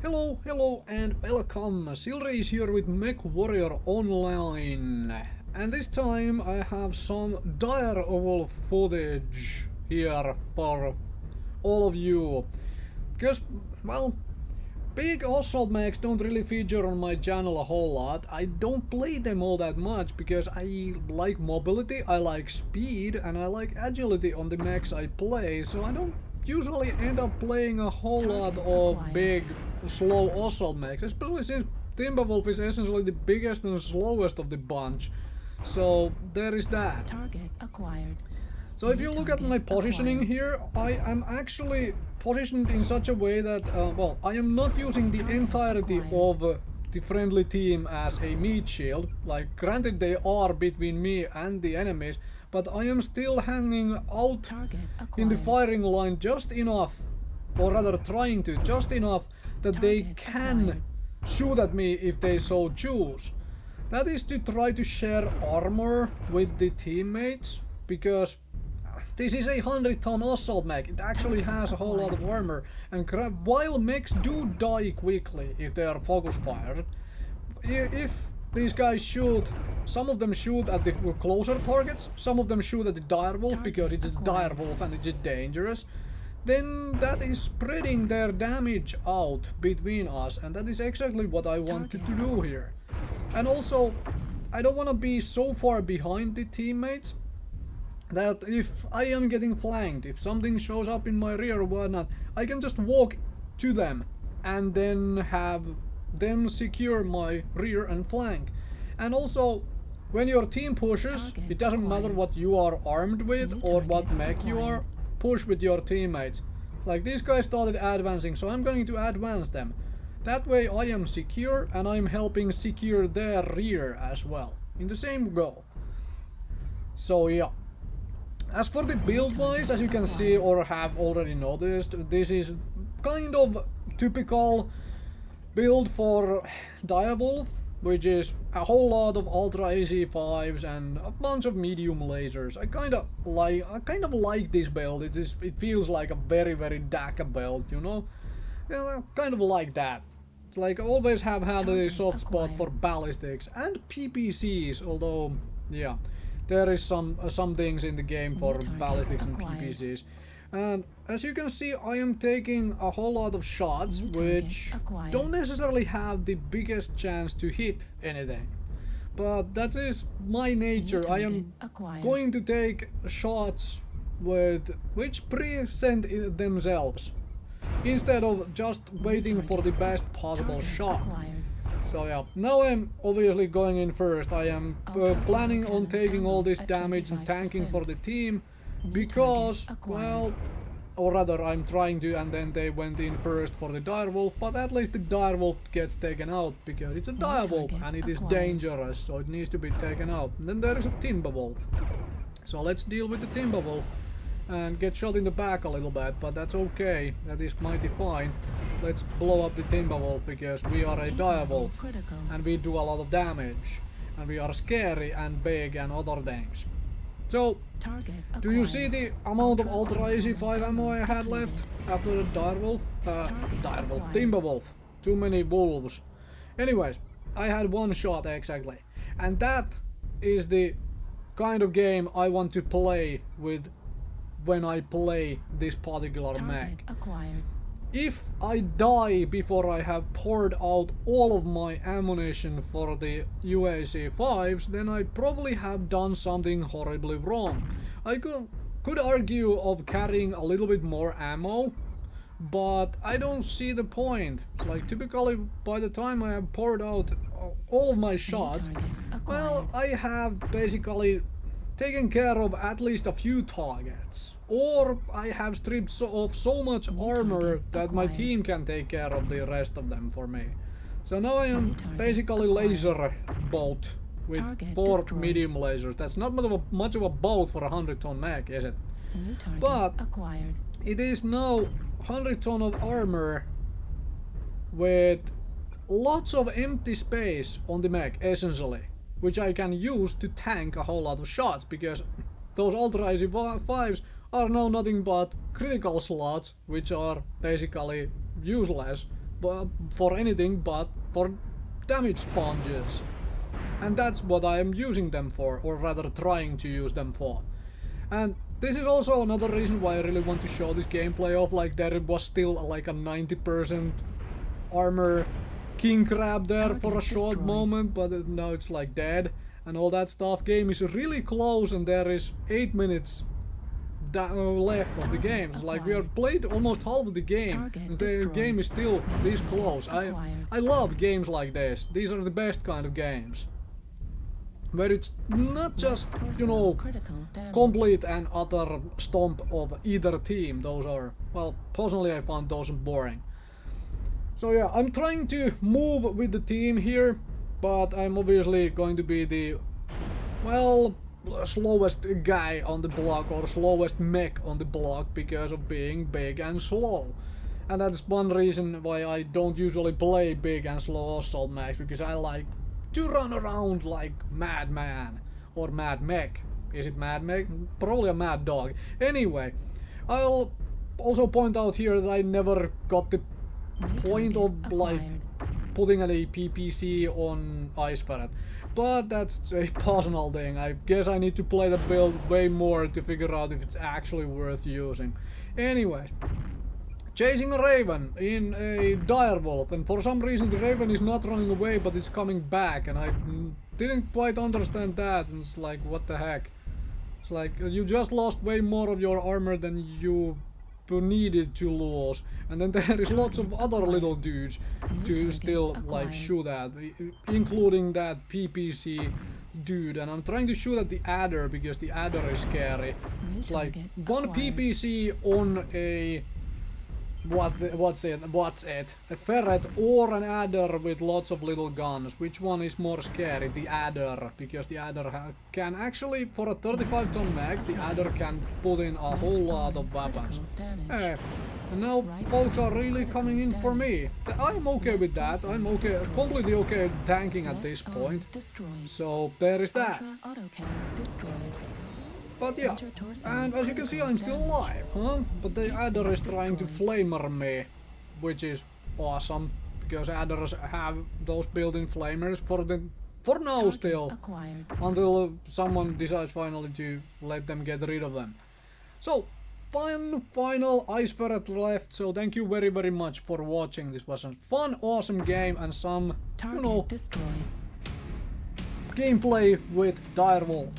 Hello and welcome. Silrace here with Mechwarrior online. And this time I have some Dakkawoof footage here for all of you. Because, well, big assault mechs don't really feature on my channel a whole lot. I don't play them all that much because I like mobility, I like speed, and I like agility on the mechs I play. So I don't usually end up playing a whole lot of big slow assault mechs, especially since Dakkawoof is essentially the biggest and slowest of the bunch. So there is that. Target acquired. So if you look at my positioning here, I am actually positioned in such a way that, well, I am not using the entirety of the friendly team as a meat shield. Like, granted they are between me and the enemies, but I am still hanging out in the firing line just enough, or rather trying to, just enough that they can shoot at me if they so choose. That is to try to share armor with the teammates, because this is a 100-ton assault mech. It actually has a whole lot of armor, and while mechs do die quickly if they are focus fired, if these guys shoot, some of them shoot at the closer targets, some of them shoot at the Dakkawoof because it is Dakkawoof and it is dangerous, then that is spreading their damage out between us, and that is exactly what I wanted to do here. And also, I don't want to be so far behind the teammates that if I am getting flanked, if something shows up in my rear or whatnot, I can just walk to them and then have them secure my rear and flank. And also, when your team pushes, it doesn't matter what you are armed with or what mech you are, push with your teammates. Like, these guys started advancing, so I'm going to advance them. That way I am secure and I'm helping secure their rear as well, in the same go. So yeah. As for the build wise, as you can see or have already noticed, this is kind of typical build for Dakkawoof, which is a whole lot of Ultra AC5s and a bunch of medium lasers. I kind of like this build. It feels like a very Dakka build, you know? Yeah, I kind of like that. It's like, I always have had a soft spot for ballistics and PPCs, although yeah, there is some things in the game for ballistics and PPCs. And as you can see, I am taking a whole lot of shots which don't necessarily have the biggest chance to hit anything. But that is my nature. I am going to take shots which present themselves, instead of just waiting for the best possible shot. So yeah, now I'm obviously going in first. I am planning on taking all this damage and tanking for the team, because, well, or rather I'm trying to, and then they went in first for the Dakkawoof, but at least the Dakkawoof gets taken out because it's a Dakkawoof and it is dangerous, so it needs to be taken out. And then there is a Dakkawoof. So let's deal with the Dakkawoof and get shot in the back a little bit, but that's okay, that is mighty fine. Let's blow up the Dakkawoof because we are a Dakkawoof and we do a lot of damage and we are scary and big and other things. So, do you see the amount of Ultra AC5 ammo I had left after the Dakkawoof? Too many wolves. Anyways, I had one shot exactly. And that is the kind of game I want to play with when I play this particular mech. If I die before I have poured out all of my ammunition for the UAC5s, then I probably have done something horribly wrong. I could argue of carrying a little bit more ammo, but I don't see the point. It's like, typically by the time I have poured out all of my shots, well, I have basically taken care of at least a few targets. Or I have stripped off so much armor that my team can take care of the rest of them for me. So now I am basically laser boat with 4 medium lasers. That's not much of a boat for a 100-ton mech, is it? But it is now 100-ton of armor with lots of empty space on the mech, essentially, which I can use to tank a whole lot of shots, because those Ultra AC5s are now nothing but critical slots, which are basically useless for anything but for damage sponges. And that's what I am using them for, or rather trying to use them for. And this is also another reason why I really want to show this gameplay off, like there was still like a 90% armor king crab there for a short moment, but now it's like dead and all that stuff. Game is really close and there is 8 minutes left of the game. It's like we have played almost half of the game and the game is still this close. I love games like this. These are the best kind of games, where it's not just, you know, complete and utter stomp of either team. Those are, well, personally I found those boring. So yeah, I'm trying to move with the team here, but I'm obviously going to be the, well, slowest guy on the block, or slowest mech on the block, because of being big and slow. And that's one reason why I don't usually play big and slow assault mechs, because I like to run around like madman or mad mech. Is it mad mech? Probably a mad dog. Anyway, I'll also point out here that I never got the point of like putting a PPC on Ice Ferret, but that's a personal thing. I guess I need to play the build way more to figure out if it's actually worth using. Anyway, chasing a raven in a direwolf, and for some reason the raven is not running away but it's coming back, and I didn't quite understand that. And it's like, what the heck? It's like you just lost way more of your armor than you needed to lose, and then there is lots of other little dudes to still like shoot at, including that PPC dude, and I'm trying to shoot at the adder because the adder is scary. It's like one PPC on a what's it? A ferret or an adder with lots of little guns. Which one is more scary? The adder, because the adder can actually, for a 35-ton mag, the adder can put in a whole lot of weapons. And now folks are really coming in for me. I'm okay with that. I'm okay, completely okay with tanking at this point. So there is that. But yeah, and as you can see, I'm still alive, huh? But the adder is trying to flamer me, which is awesome, because adders have those built-in flamers for now still, until someone decides finally to let them get rid of them. So, final Ice Ferret left, so thank you very very much for watching. This was a fun, awesome game, and some, you know, gameplay with Direwolf.